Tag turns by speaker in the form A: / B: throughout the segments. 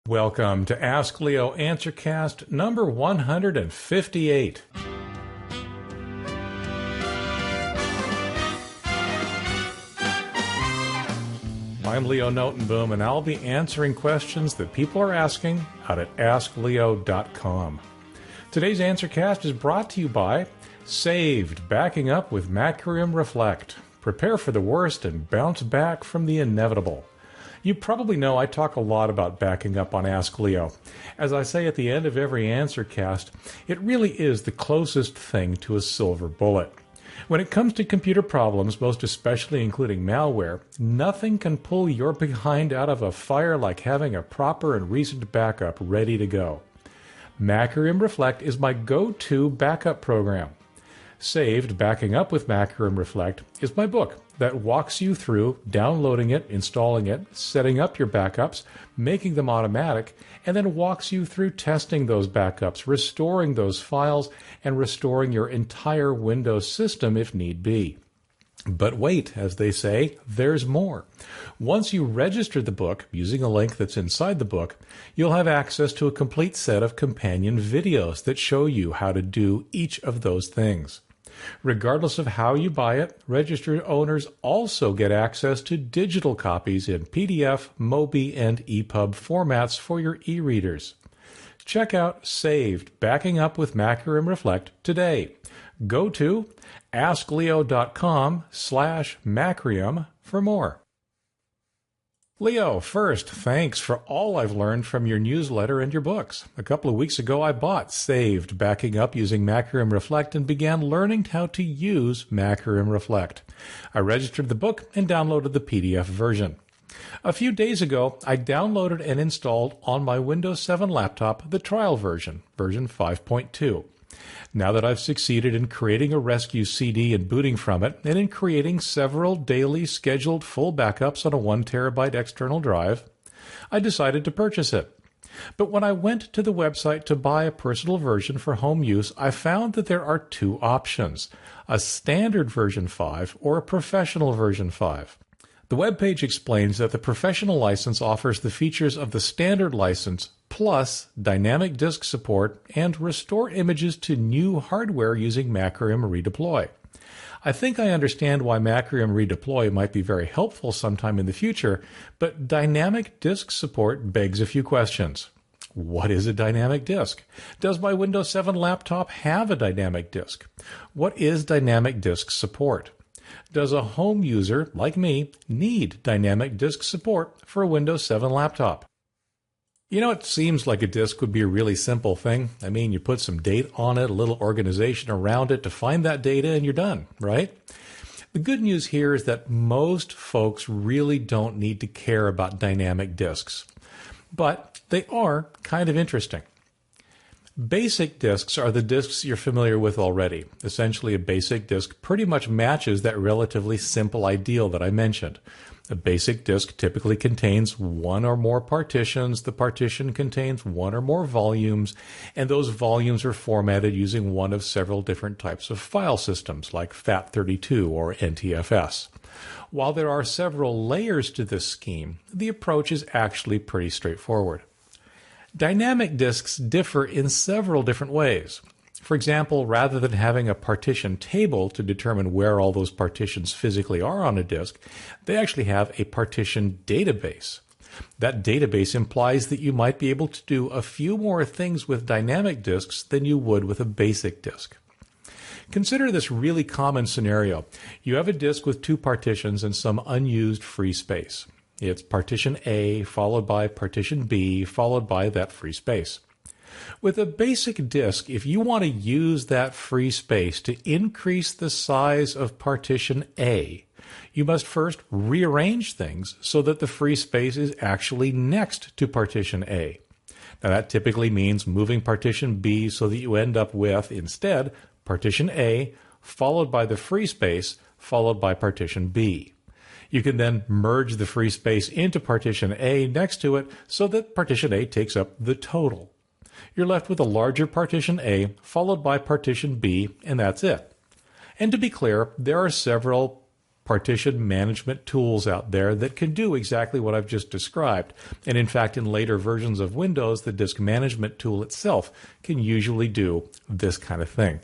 A: Welcome to Ask Leo Answercast number 158. I'm Leo Notenboom, and I'll be answering questions that people are asking out at AskLeo.com. Today's Answercast is brought to you by Saved, backing up with Macrium Reflect. Prepare for the worst and bounce back from the inevitable. You probably know I talk a lot about backing up on Ask Leo. As I say at the end of every Answercast, it really is the closest thing to a silver bullet. When it comes to computer problems, most especially including malware, nothing can pull your behind out of a fire like having a proper and recent backup ready to go. Macrium Reflect is my go-to backup program. Saved, Backing Up with Macrium Reflect is my book that walks you through downloading it, installing it, setting up your backups, making them automatic, and then walks you through testing those backups, restoring those files, and restoring your entire Windows system if need be. But wait, as they say, there's more. Once you register the book using a link that's inside the book, you'll have access to a complete set of companion videos that show you how to do each of those things. Regardless of how you buy it, registered owners also get access to digital copies in PDF, MOBI, and EPUB formats for your e-readers. Check out Saved, Backing Up with Macrium Reflect today. Go to askleo.com/Macrium for more. Leo, first, thanks for all I've learned from your newsletter and your books. A couple of weeks ago, I bought Saved, Backing Up using Macrium Reflect and began learning how to use Macrium Reflect. I registered the book and downloaded the PDF version. A few days ago, I downloaded and installed on my Windows 7 laptop the trial version, version 5.2. Now that I've succeeded in creating a rescue CD and booting from it, and in creating several daily scheduled full backups on a 1 terabyte external drive, I decided to purchase it. But when I went to the website to buy a personal version for home use, I found that there are two options, a standard version 5 or a professional version 5. The webpage explains that the professional license offers the features of the standard license plus dynamic disk support and restore images to new hardware using Macrium Redeploy. I think I understand why Macrium Redeploy might be very helpful sometime in the future, but dynamic disk support begs a few questions. What is a dynamic disk? Does my Windows 7 laptop have a dynamic disk? What is dynamic disk support? Does a home user, like me, need dynamic disk support for a Windows 7 laptop? You know, it seems like a disk would be a really simple thing. I mean, you put some date on it, a little organization around it to find that data, and you're done, right? The good news here is that most folks really don't need to care about dynamic disks. But they are kind of interesting. Basic disks are the disks you're familiar with already. Essentially, a basic disk pretty much matches that relatively simple ideal that I mentioned. A basic disk typically contains one or more partitions. The partition contains one or more volumes, and those volumes are formatted using one of several different types of file systems, like FAT32 or NTFS. While there are several layers to this scheme, the approach is actually pretty straightforward. Dynamic disks differ in several different ways. For example, rather than having a partition table to determine where all those partitions physically are on a disk, they actually have a partition database. That database implies that you might be able to do a few more things with dynamic disks than you would with a basic disk. Consider this really common scenario. You have a disk with two partitions and some unused free space. It's partition A, followed by partition B, followed by that free space. With a basic disk, if you want to use that free space to increase the size of partition A, you must first rearrange things so that the free space is actually next to partition A. Now that typically means moving partition B so that you end up with, instead, partition A, followed by the free space, followed by partition B. You can then merge the free space into partition A next to it so that partition A takes up the total. You're left with a larger partition A followed by partition B, and that's it. And to be clear, there are several partition management tools out there that can do exactly what I've just described. And in fact, in later versions of Windows, the disk management tool itself can usually do this kind of thing.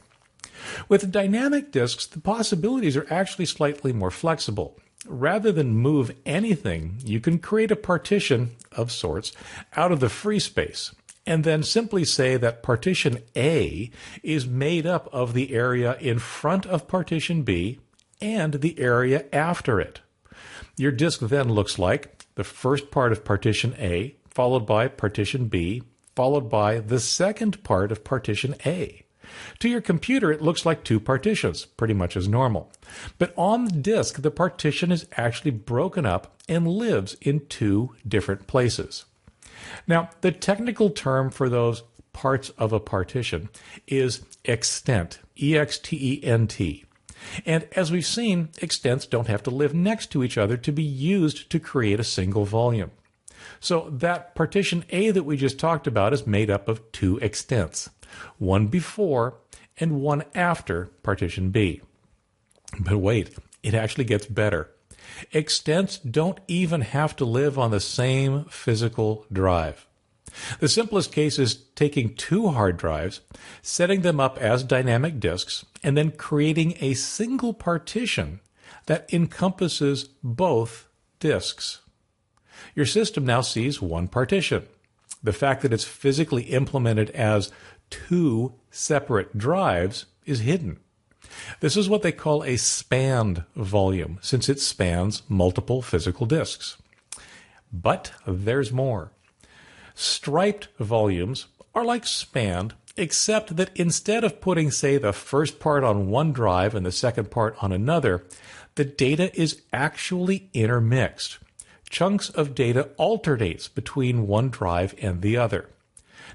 A: With dynamic disks, the possibilities are actually slightly more flexible. Rather than move anything, you can create a partition of sorts out of the free space, and then simply say that partition A is made up of the area in front of partition B and the area after it. Your disk then looks like the first part of partition A, followed by partition B, followed by the second part of partition A. To your computer, it looks like two partitions, pretty much as normal. But on the disk, the partition is actually broken up and lives in two different places. Now, the technical term for those parts of a partition is extent, E-X-T-E-N-T. And as we've seen, extents don't have to live next to each other to be used to create a single volume. So that partition A that we just talked about is made up of two extents, one before and one after partition B. But wait, it actually gets better. Extents don't even have to live on the same physical drive. The simplest case is taking two hard drives, setting them up as dynamic disks, and then creating a single partition that encompasses both disks. Your system now sees one partition. The fact that it's physically implemented as two separate drives is hidden. This is what they call a spanned volume, since it spans multiple physical disks. But there's more. Striped volumes are like spanned, except that instead of putting, say, the first part on one drive and the second part on another, the data is actually intermixed. Chunks of data alternates between one drive and the other.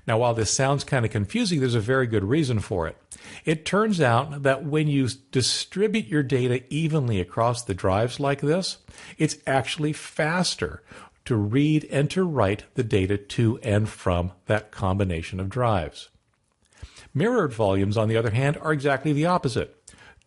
A: Now, while this sounds kind of confusing, there's a very good reason for it. It turns out that when you distribute your data evenly across the drives like this, it's actually faster to read and to write the data to and from that combination of drives. Mirrored volumes, on the other hand, are exactly the opposite.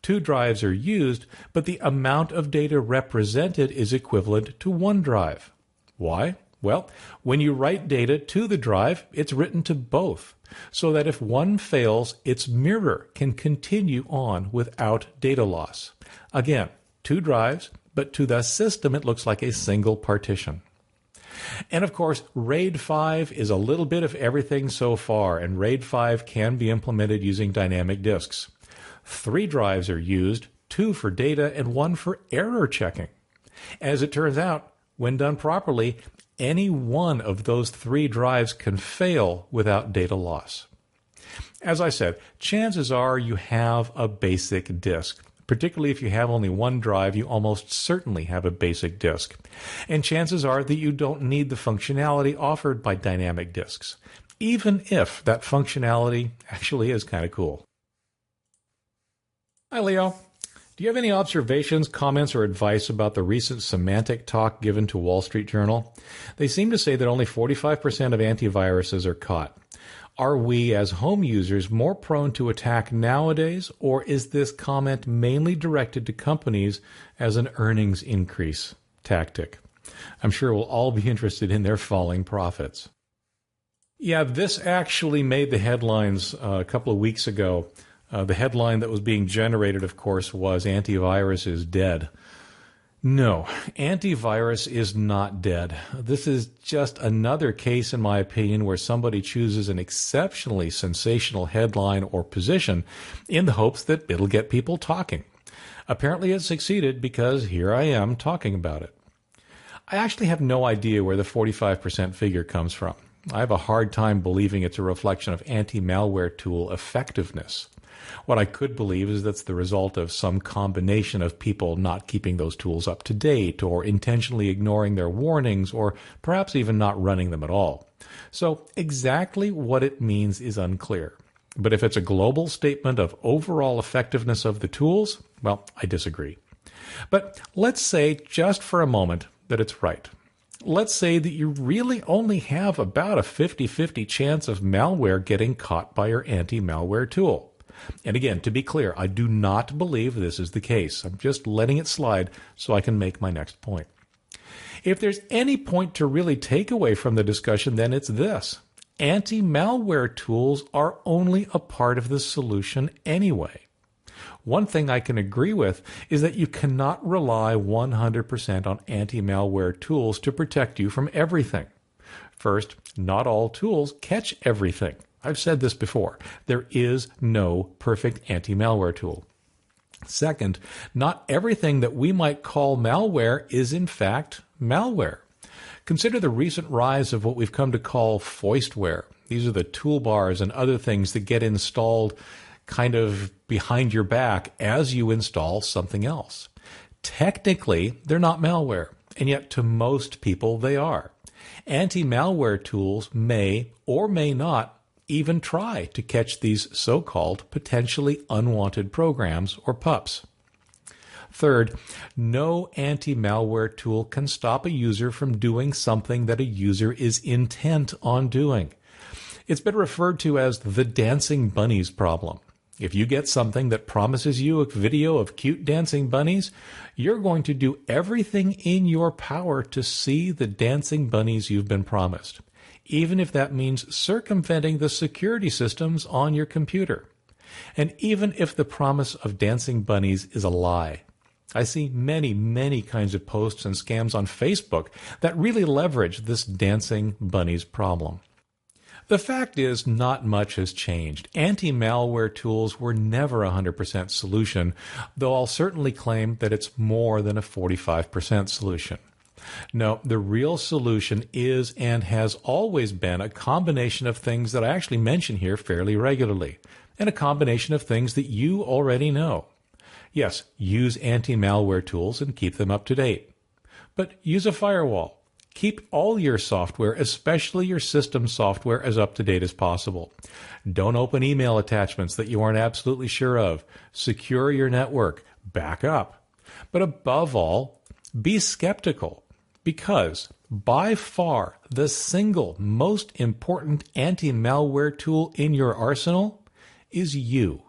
A: Two drives are used, but the amount of data represented is equivalent to one drive. Why? Well, when you write data to the drive, it's written to both, so that if one fails, its mirror can continue on without data loss. Again, two drives, but to the system it looks like a single partition. And of course, RAID 5 is a little bit of everything so far, and RAID 5 can be implemented using dynamic disks. 3 drives are used, 2 for data and 1 for error checking. As it turns out, when done properly, any one of those 3 drives can fail without data loss. As I said, chances are you have a basic disk. Particularly if you have only one drive, you almost certainly have a basic disk. And chances are that you don't need the functionality offered by dynamic disks, even if that functionality actually is kind of cool. Hi, Leo. Do you have any observations, comments, or advice about the recent semantic talk given to Wall Street Journal? They seem to say that only 45% of antiviruses are caught. Are we, as home users, more prone to attack nowadays, or is this comment mainly directed to companies as an earnings increase tactic? I'm sure we'll all be interested in their falling profits. Yeah, this actually made the headlines a couple of weeks ago. The headline that was being generated, of course, was "Antivirus is dead." No, antivirus is not dead. This is just another case, in my opinion, where somebody chooses an exceptionally sensational headline or position in the hopes that it'll get people talking. Apparently it succeeded because here I am talking about it. I actually have no idea where the 45% figure comes from. I have a hard time believing it's a reflection of anti-malware tool effectiveness. What I could believe is that's the result of some combination of people not keeping those tools up to date, or intentionally ignoring their warnings, or perhaps even not running them at all. So exactly what it means is unclear. But if it's a global statement of overall effectiveness of the tools, well, I disagree. But let's say just for a moment that it's right. Let's say that you really only have about a 50-50 chance of malware getting caught by your anti-malware tool. And again, to be clear, I do not believe this is the case. I'm just letting it slide so I can make my next point. If there's any point to really take away from the discussion, then it's this. Anti-malware tools are only a part of the solution anyway. One thing I can agree with is that you cannot rely 100% on anti-malware tools to protect you from everything. First, not all tools catch everything. I've said this before. There is no perfect anti-malware tool. Second, not everything that we might call malware is in fact malware. Consider the recent rise of what we've come to call foistware. These are the toolbars and other things that get installed kind of behind your back as you install something else. Technically, they're not malware, and yet to most people they are. Anti-malware tools may or may not even try to catch these so-called potentially unwanted programs or pups. Third, no anti-malware tool can stop a user from doing something that a user is intent on doing. It's been referred to as the dancing bunnies problem. If you get something that promises you a video of cute dancing bunnies, you're going to do everything in your power to see the dancing bunnies you've been promised, even if that means circumventing the security systems on your computer. And even if the promise of dancing bunnies is a lie. I see many kinds of posts and scams on Facebook that really leverage this dancing bunnies problem. The fact is, not much has changed. Anti-malware tools were never a 100% solution, though I'll certainly claim that it's more than a 45% solution. No, the real solution is and has always been a combination of things that I actually mention here fairly regularly, and a combination of things that you already know. Yes, use anti-malware tools and keep them up to date. But use a firewall. Keep all your software, especially your system software, as up to date as possible. Don't open email attachments that you aren't absolutely sure of. Secure your network. Back up. But above all, be skeptical, because by far the single most important anti-malware tool in your arsenal is you.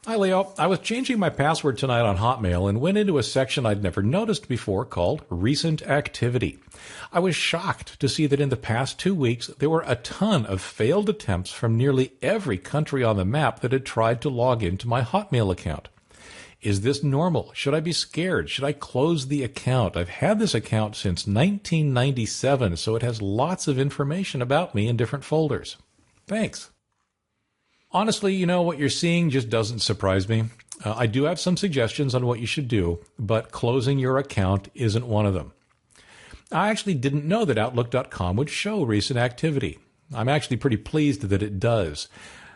A: Hi, Leo. I was changing my password tonight on Hotmail and went into a section I'd never noticed before called Recent Activity. I was shocked to see that in the past 2 weeks, there were a ton of failed attempts from nearly every country on the map that had tried to log into my Hotmail account. Is this normal? Should I be scared? Should I close the account? I've had this account since 1997, so it has lots of information about me in different folders. Thanks. Honestly, what you're seeing just doesn't surprise me. I do have some suggestions on what you should do, but closing your account isn't one of them. I actually didn't know that Outlook.com would show recent activity. I'm actually pretty pleased that it does.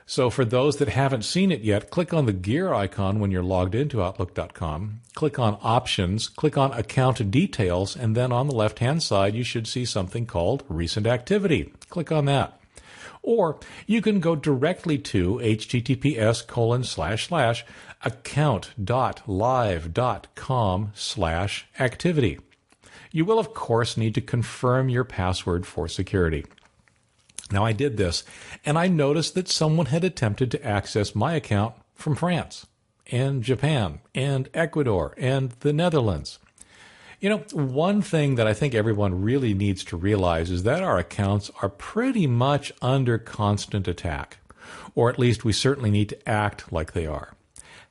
A: So for those that haven't seen it yet, click on the gear icon when you're logged into Outlook.com, click on Options, click on Account Details, and then on the left-hand side you should see something called Recent Activity. Click on that. Or you can go directly to https://account.live.com/activity. You will, of course, need to confirm your password for security. Now, I did this, and I noticed that someone had attempted to access my account from France, and Japan, and Ecuador, and the Netherlands. One thing that I think everyone really needs to realize is that our accounts are pretty much under constant attack, or at least we certainly need to act like they are.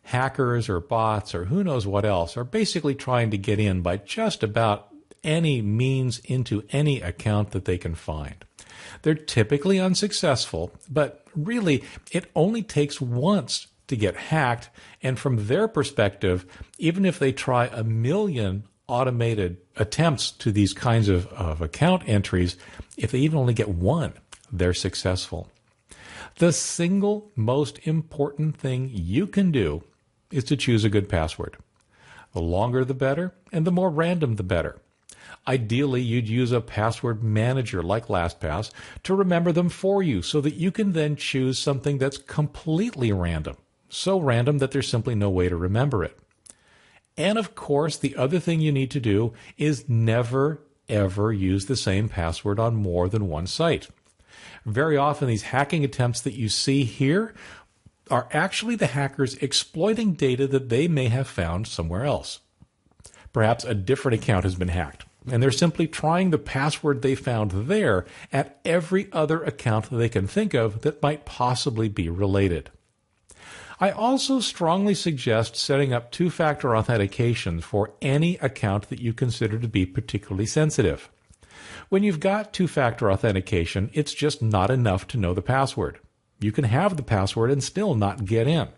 A: Hackers or bots or who knows what else are basically trying to get in by just about any means into any account that they can find. They're typically unsuccessful, but really it only takes once to get hacked, and from their perspective, even if they try 1 million automated attempts to these kinds of account entries, if they even only get one, they're successful. The single most important thing you can do is to choose a good password. The longer the better, and the more random the better. Ideally, you'd use a password manager like LastPass to remember them for you so that you can then choose something that's completely random. So random that there's simply no way to remember it. And of course, the other thing you need to do is never, ever use the same password on more than one site. Very often these hacking attempts that you see here are actually the hackers exploiting data that they may have found somewhere else. Perhaps a different account has been hacked, and they're simply trying the password they found there at every other account they can think of that might possibly be related. I also strongly suggest setting up two-factor authentication for any account that you consider to be particularly sensitive. When you've got two-factor authentication, it's just not enough to know the password. You can have the password and still not get in.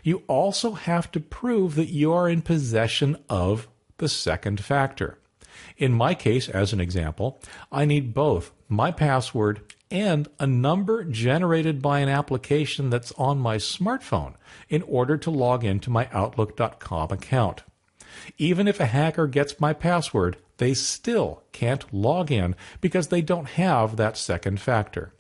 A: You also have to prove that you are in possession of the second factor. In my case, as an example, I need both my password and a number generated by an application that's on my smartphone in order to log into my Outlook.com account. Even if a hacker gets my password, they still can't log in because they don't have that second factor.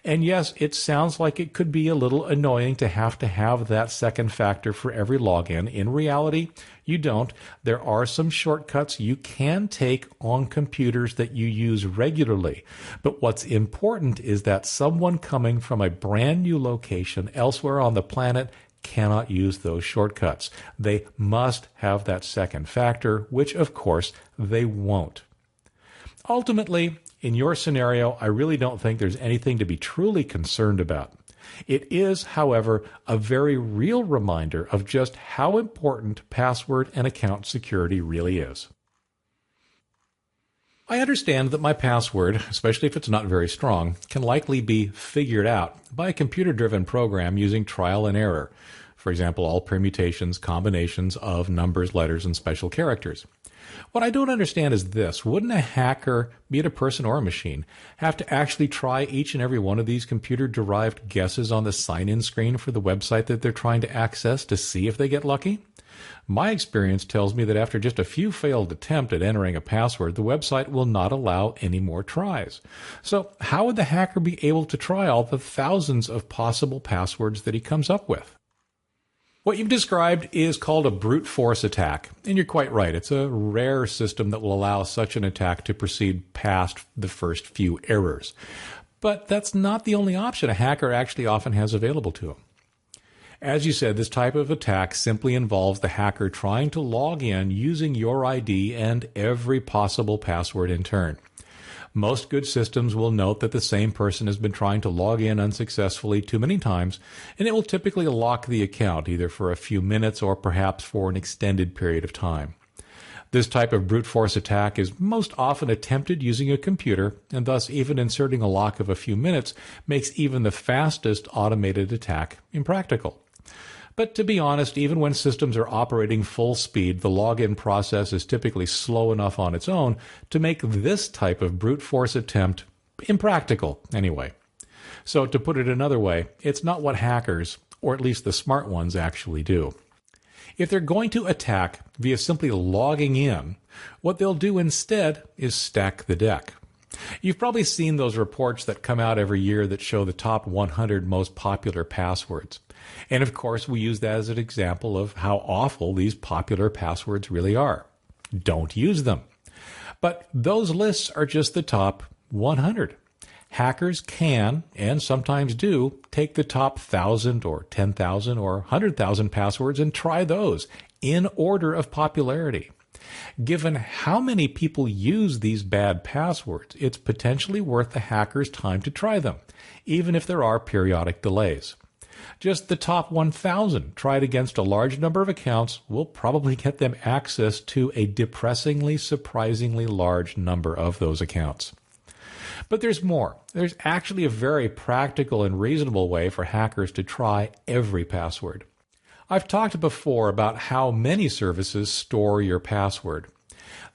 A: And yes, it sounds like it could be a little annoying to have that second factor for every login. In reality, you don't. There are some shortcuts you can take on computers that you use regularly. But what's important is that someone coming from a brand new location elsewhere on the planet cannot use those shortcuts. They must have that second factor, which of course they won't. Ultimately, in your scenario, I really don't think there's anything to be truly concerned about. It is, however, a very real reminder of just how important password and account security really is. I understand that my password, especially if it's not very strong, can likely be figured out by a computer-driven program using trial and error. For example, all permutations, combinations of numbers, letters, and special characters. What I don't understand is this. Wouldn't a hacker, be it a person or a machine, have to actually try each and every one of these computer-derived guesses on the sign-in screen for the website that they're trying to access to see if they get lucky? My experience tells me that after just a few failed attempts at entering a password, the website will not allow any more tries. So how would the hacker be able to try all the thousands of possible passwords that he comes up with? What you've described is called a brute force attack, and you're quite right. It's a rare system that will allow such an attack to proceed past the first few errors. But that's not the only option a hacker actually often has available to him. As you said, this type of attack simply involves the hacker trying to log in using your ID and every possible password in turn. Most good systems will note that the same person has been trying to log in unsuccessfully too many times, and it will typically lock the account either for a few minutes or perhaps for an extended period of time. This type of brute force attack is most often attempted using a computer, and thus even inserting a lock of a few minutes makes even the fastest automated attack impractical. But to be honest, even when systems are operating full speed, the login process is typically slow enough on its own to make this type of brute force attempt impractical anyway. So to put it another way, it's not what hackers, or at least the smart ones, actually do. If they're going to attack via simply logging in, what they'll do instead is stack the deck. You've probably seen those reports that come out every year that show the top 100 most popular passwords. And of course, we use that as an example of how awful these popular passwords really are. Don't use them. But those lists are just the top 100. Hackers can, and sometimes do, take the top 1,000 or 10,000 or 100,000 passwords and try those in order of popularity. Given how many people use these bad passwords, it's potentially worth the hacker's time to try them, even if there are periodic delays. Just the top 1,000 tried against a large number of accounts will probably get them access to a depressingly, surprisingly large number of those accounts. But there's more. There's actually a very practical and reasonable way for hackers to try every password. I've talked before about how many services store your password.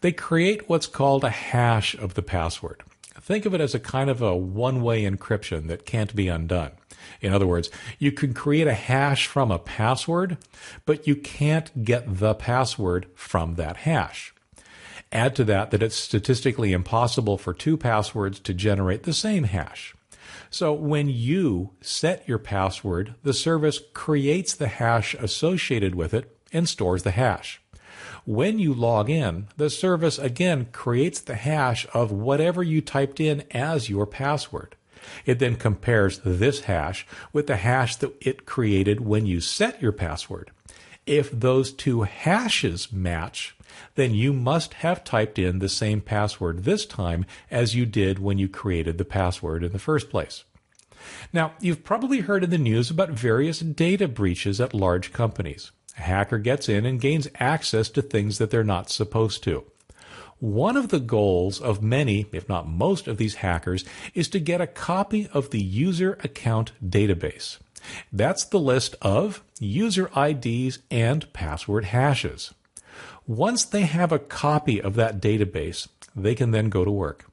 A: They create what's called a hash of the password. Think of it as a kind of a one-way encryption that can't be undone. In other words, you can create a hash from a password, but you can't get the password from that hash. Add to that it's statistically impossible for two passwords to generate the same hash. So when you set your password, the service creates the hash associated with it and stores the hash. When you log in, the service again creates the hash of whatever you typed in as your password. It then compares this hash with the hash that it created when you set your password. If those two hashes match, then you must have typed in the same password this time as you did when you created the password in the first place. Now, you've probably heard in the news about various data breaches at large companies. A hacker gets in and gains access to things that they're not supposed to. One of the goals of many, if not most, of these hackers is to get a copy of the user account database. That's the list of user IDs and password hashes. Once they have a copy of that database, they can then go to work.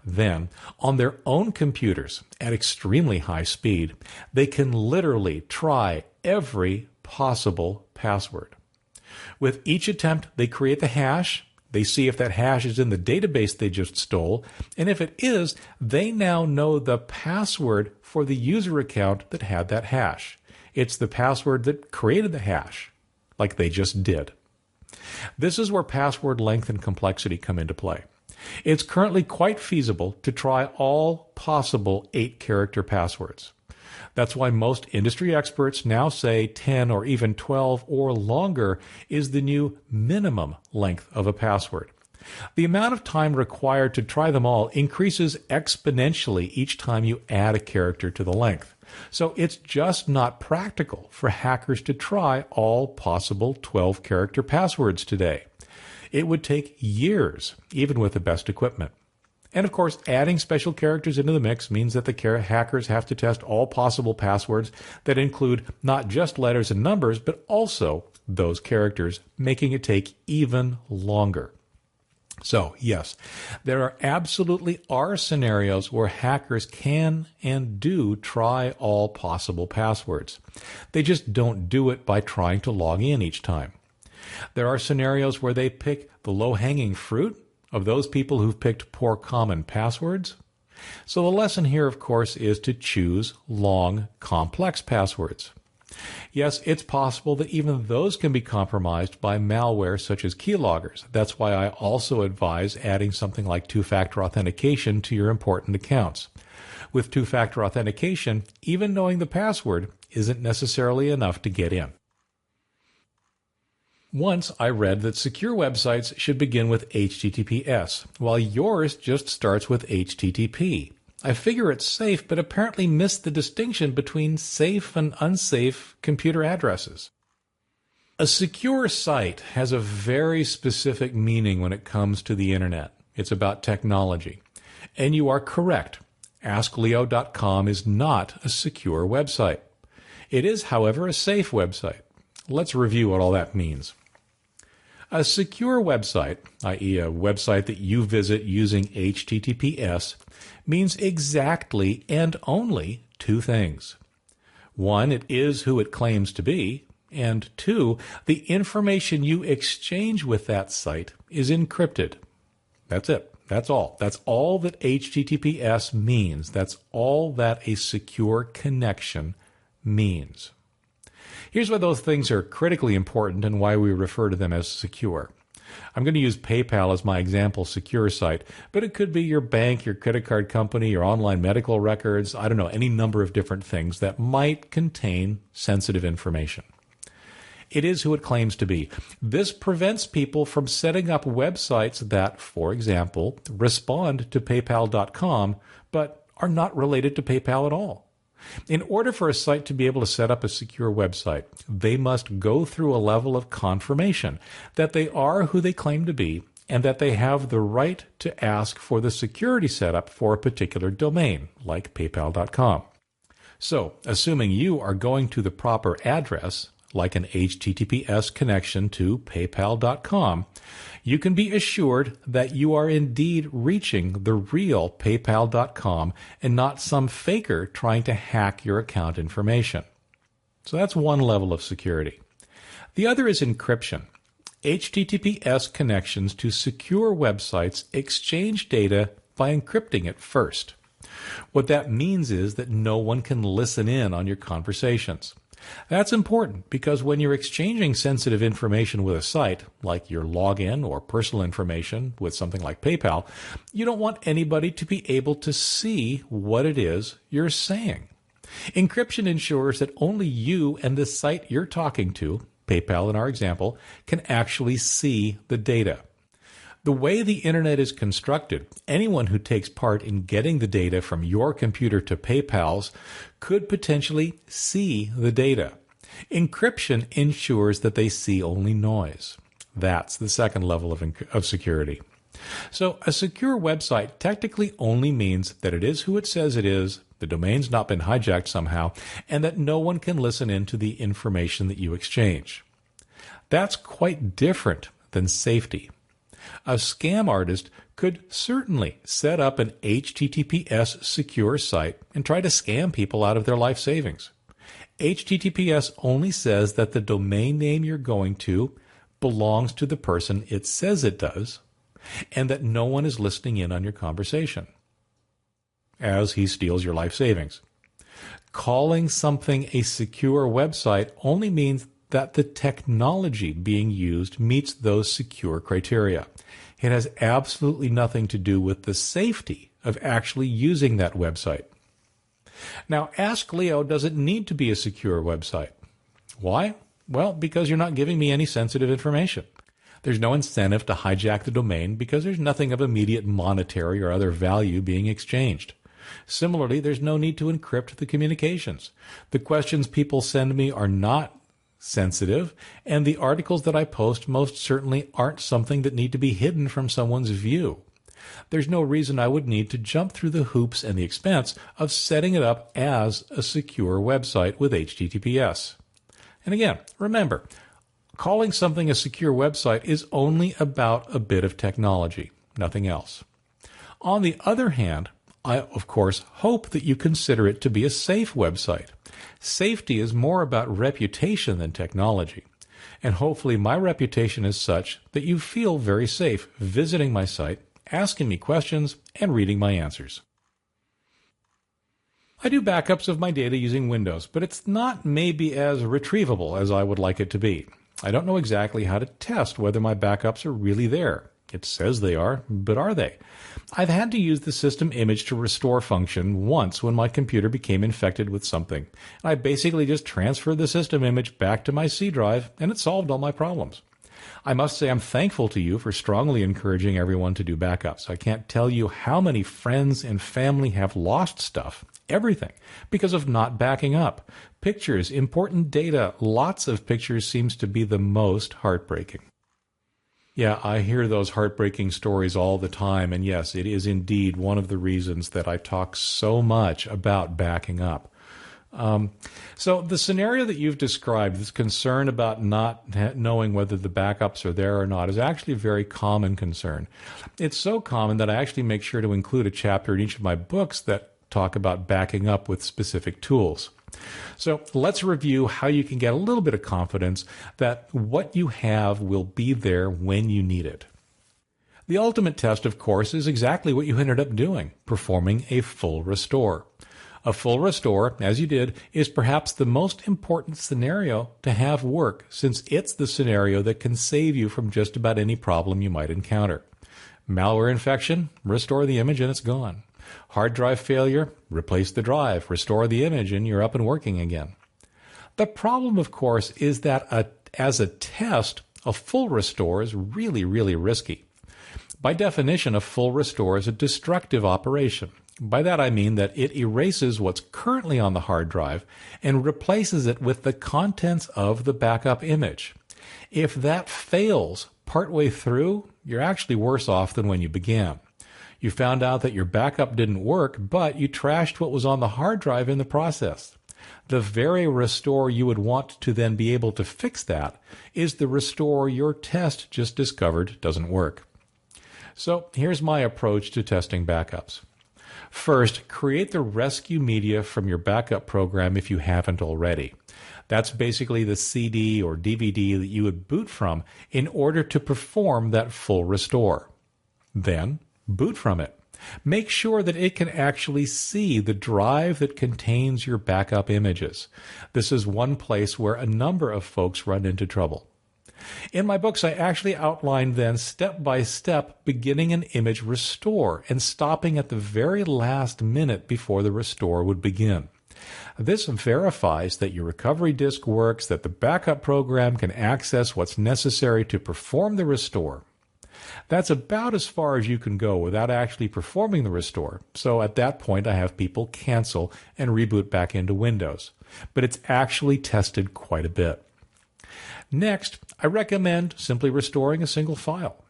A: Then, on their own computers at extremely high speed, they can literally try every possible password. With each attempt, they create the hash. They see if that hash is in the database they just stole, and if it is, they now know the password for the user account that had that hash. It's the password that created the hash, like they just did. This is where password length and complexity come into play. It's currently quite feasible to try all possible 8-character passwords. That's why most industry experts now say 10 or even 12 or longer is the new minimum length of a password. The amount of time required to try them all increases exponentially each time you add a character to the length. So it's just not practical for hackers to try all possible 12-character passwords today. It would take years, even with the best equipment. And of course, adding special characters into the mix means that the hackers have to test all possible passwords that include not just letters and numbers, but also those characters, making it take even longer. So, yes, there absolutely are scenarios where hackers can and do try all possible passwords. They just don't do it by trying to log in each time. There are scenarios where they pick the low-hanging fruit of those people who've picked poor common passwords. So the lesson here, of course, is to choose long, complex passwords. Yes, it's possible that even those can be compromised by malware such as keyloggers. That's why I also advise adding something like two-factor authentication to your important accounts. With two-factor authentication, even knowing the password isn't necessarily enough to get in. Once I read that secure websites should begin with HTTPS, while yours just starts with HTTP. I figure it's safe, but apparently missed the distinction between safe and unsafe computer addresses. A secure site has a very specific meaning when it comes to the internet. It's about technology. And you are correct. AskLeo.com is not a secure website. It is, however, a safe website. Let's review what all that means. A secure website, i.e. a website that you visit using HTTPS, means exactly and only two things. One, it is who it claims to be, and two, the information you exchange with that site is encrypted. That's it. That's all. That's all that HTTPS means. That's all that a secure connection means. Here's why those things are critically important and why we refer to them as secure. I'm going to use PayPal as my example secure site, but it could be your bank, your credit card company, your online medical records, I don't know, any number of different things that might contain sensitive information. It is who it claims to be. This prevents people from setting up websites that, for example, respond to PayPal.com, but are not related to PayPal at all. In order for a site to be able to set up a secure website, they must go through a level of confirmation that they are who they claim to be and that they have the right to ask for the security setup for a particular domain, like PayPal.com. So, assuming you are going to the proper address, like an HTTPS connection to PayPal.com, you can be assured that you are indeed reaching the real PayPal.com and not some faker trying to hack your account information. So that's one level of security. The other is encryption. HTTPS connections to secure websites exchange data by encrypting it first. What that means is that no one can listen in on your conversations. That's important because when you're exchanging sensitive information with a site, like your login or personal information with something like PayPal, you don't want anybody to be able to see what it is you're saying. Encryption ensures that only you and the site you're talking to, PayPal in our example, can actually see the data. The way the internet is constructed, anyone who takes part in getting the data from your computer to PayPal's could potentially see the data. Encryption ensures that they see only noise. That's the second level of security. So a secure website technically only means that it is who it says it is, the domain's not been hijacked somehow, and that no one can listen in to the information that you exchange. That's quite different than safety. A scam artist could certainly set up an HTTPS secure site and try to scam people out of their life savings. HTTPS only says that the domain name you're going to belongs to the person it says it does, and that no one is listening in on your conversation as he steals your life savings. Calling something a secure website only means that the technology being used meets those secure criteria. It has absolutely nothing to do with the safety of actually using that website. Now, Ask Leo doesn't need to be a secure website. Why? Well, because you're not giving me any sensitive information. There's no incentive to hijack the domain because there's nothing of immediate monetary or other value being exchanged. Similarly, there's no need to encrypt the communications. The questions people send me are not sensitive, and the articles that I post most certainly aren't something that need to be hidden from someone's view. There's no reason I would need to jump through the hoops and the expense of setting it up as a secure website with HTTPS. And again, remember, calling something a secure website is only about a bit of technology, nothing else. On the other hand, I, of course, hope that you consider it to be a safe website. Safety is more about reputation than technology. And hopefully my reputation is such that you feel very safe visiting my site, asking me questions, and reading my answers. I do backups of my data using Windows, but it's not maybe as retrievable as I would like it to be. I don't know exactly how to test whether my backups are really there. It says they are, but are they? I've had to use the system image to restore function once when my computer became infected with something. I basically just transferred the system image back to my C drive, and it solved all my problems. I must say I'm thankful to you for strongly encouraging everyone to do backups. I can't tell you how many friends and family have lost stuff, everything, because of not backing up. Pictures, important data, lots of pictures seems to be the most heartbreaking. Yeah, I hear those heartbreaking stories all the time, and yes, it is indeed one of the reasons that I talk so much about backing up. So the scenario that you've described, this concern about not knowing whether the backups are there or not, is actually a very common concern. It's so common that I actually make sure to include a chapter in each of my books that talk about backing up with specific tools. So let's review how you can get a little bit of confidence that what you have will be there when you need it. The ultimate test, of course, is exactly what you ended up doing, performing a full restore. A full restore, as you did, is perhaps the most important scenario to have work, since it's the scenario that can save you from just about any problem you might encounter. Malware infection, restore the image and it's gone. Hard drive failure, replace the drive, restore the image, and you're up and working again. The problem, of course, is that as a test, a full restore is really, really risky. By definition, a full restore is a destructive operation. By that I mean that it erases what's currently on the hard drive and replaces it with the contents of the backup image. If that fails partway through, you're actually worse off than when you began. You found out that your backup didn't work, but you trashed what was on the hard drive in the process. The very restore you would want to then be able to fix that is the restore your test just discovered doesn't work. So here's my approach to testing backups. First, create the rescue media from your backup program if you haven't already. That's basically the CD or DVD that you would boot from in order to perform that full restore. Then, boot from it. Make sure that it can actually see the drive that contains your backup images. This is one place where a number of folks run into trouble. In my books, I actually outline then step by step beginning an image restore and stopping at the very last minute before the restore would begin. This verifies that your recovery disk works, that the backup program can access what's necessary to perform the restore. That's about as far as you can go without actually performing the restore, so at that point I have people cancel and reboot back into Windows. But it's actually tested quite a bit. Next, I recommend simply restoring a single file.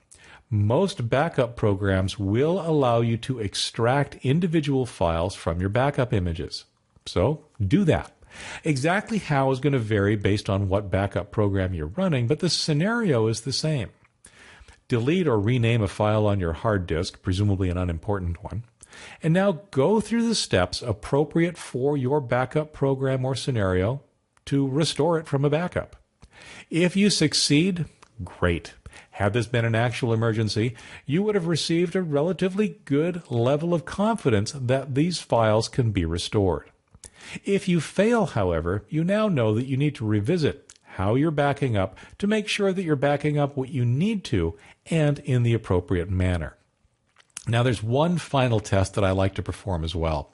A: Most backup programs will allow you to extract individual files from your backup images. So do that. Exactly how is going to vary based on what backup program you're running, but the scenario is the same. Delete or rename a file on your hard disk, presumably an unimportant one, and now go through the steps appropriate for your backup program or scenario to restore it from a backup. If you succeed, great. Had this been an actual emergency, you would have received a relatively good level of confidence that these files can be restored. If you fail, however, you now know that you need to revisit how you're backing up to make sure that you're backing up what you need to and in the appropriate manner. Now, there's one final test that I like to perform as well,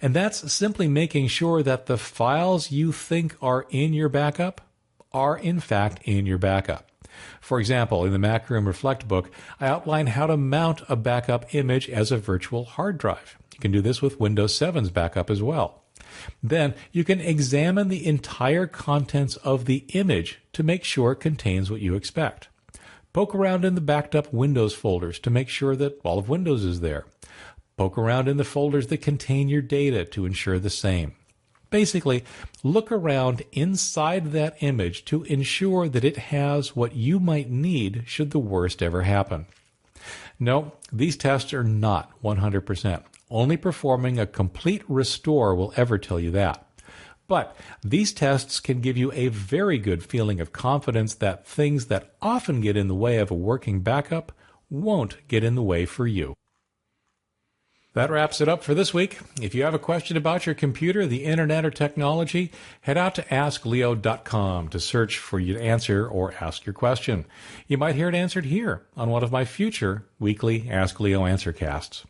A: and that's simply making sure that the files you think are in your backup are in fact in your backup. For example, in the Macroom Reflect book, I outline how to mount a backup image as a virtual hard drive. You can do this with Windows 7's backup as well. Then you can examine the entire contents of the image to make sure it contains what you expect. Poke around in the backed up Windows folders to make sure that all of Windows is there. Poke around in the folders that contain your data to ensure the same. Basically, look around inside that image to ensure that it has what you might need should the worst ever happen. No, these tests are not 100%. Only performing a complete restore will ever tell you that. But these tests can give you a very good feeling of confidence that things that often get in the way of a working backup won't get in the way for you. That wraps it up for this week. If you have a question about your computer, the internet, or technology, head out to AskLeo.com to search for your answer or ask your question. You might hear it answered here on one of my future weekly Ask Leo Answercasts.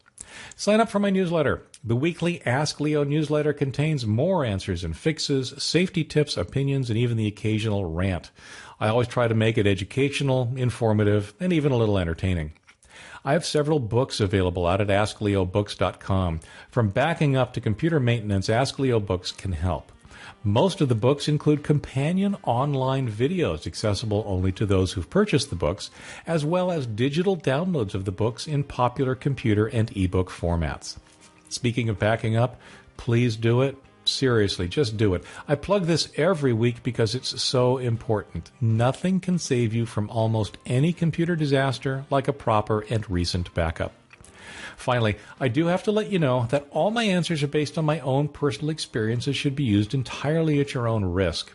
A: Sign up for my newsletter. The weekly Ask Leo newsletter contains more answers and fixes, safety tips, opinions, and even the occasional rant. I always try to make it educational, informative, and even a little entertaining. I have several books available out at AskLeoBooks.com. From backing up to computer maintenance, Ask Leo Books can help. Most of the books include companion online videos accessible only to those who've purchased the books, as well as digital downloads of the books in popular computer and ebook formats. Speaking of backing up, please do it. Seriously, just do it. I plug this every week because it's so important. Nothing can save you from almost any computer disaster like a proper and recent backup. Finally, I do have to let you know that all my answers are based on my own personal experiences, should be used entirely at your own risk.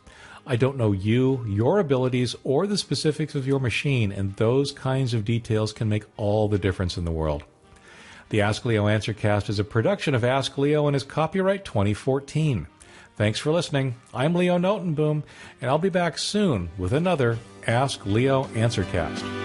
A: I don't know you, your abilities, or the specifics of your machine, and those kinds of details can make all the difference in the world. The Ask Leo Answercast is a production of Ask Leo and is copyright 2014. Thanks for listening. I'm Leo Notenboom, and I'll be back soon with another Ask Leo Answercast.